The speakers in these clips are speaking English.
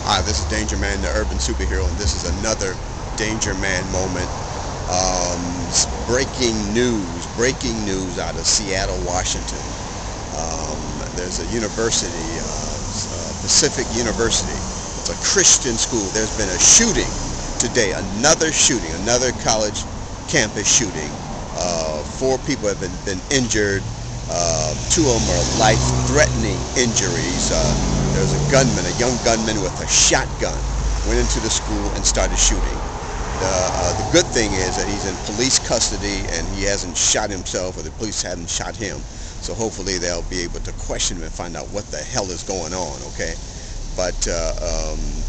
Hi, this is Danger Man, the urban superhero, and this is another Danger Man moment. Breaking news out of Seattle, Washington. There's a university, Pacific University. It's a Christian school. There's been a shooting today, another college campus shooting. 4 people have been injured. 2 of them are life-threatening injuries. There's a young gunman with a shotgun, went into the school and started shooting. The good thing is that he's in police custody and he hasn't shot himself, or the police haven't shot him. So hopefully they'll be able to question him and find out what the hell is going on, okay? But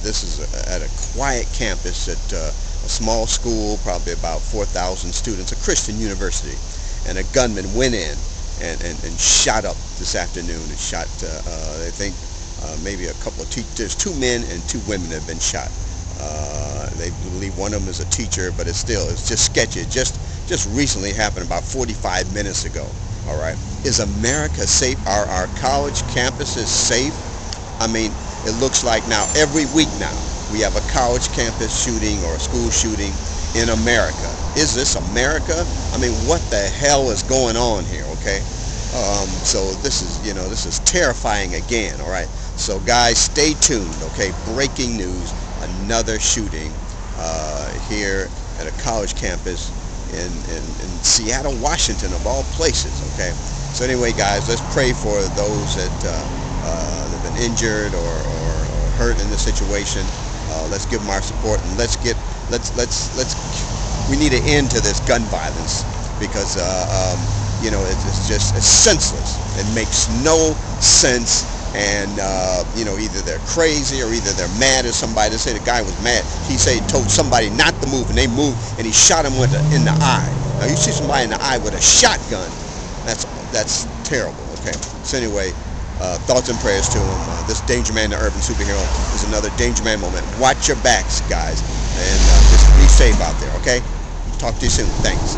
this is at a quiet campus at a small school, probably about 4,000 students, a Christian university. And a gunman went in and shot up this afternoon and shot, I think, maybe a couple of teachers. 2 men and 2 women have been shot. They believe one of them is a teacher, but it's just sketchy. It just recently happened about 45 minutes ago. All right, is America safe? Are our college campuses safe? I mean, it looks like now every week now we have a college campus shooting or a school shooting in America. Is this America? I mean, what the hell is going on here? Okay, so this is terrifying again. All right, so guys, stay tuned. Okay, breaking news: another shooting here at a college campus in Seattle, Washington, of all places. Okay, so anyway, guys, let's pray for those that have been injured or hurt in this situation. Let's give them our support, and we need an end to this gun violence, because it's senseless. It makes no sense, and either they're crazy or either they're mad at somebody. They say the guy was mad. He told somebody not to move, and they moved, and he shot him in the eye. Now you see somebody in the eye with a shotgun, that's terrible. Okay, so anyway, thoughts and prayers to him. This Danger Man, the urban superhero, is another Danger Man moment. Watch your backs, guys, and just be safe out there. Okay, talk to you soon. Thanks.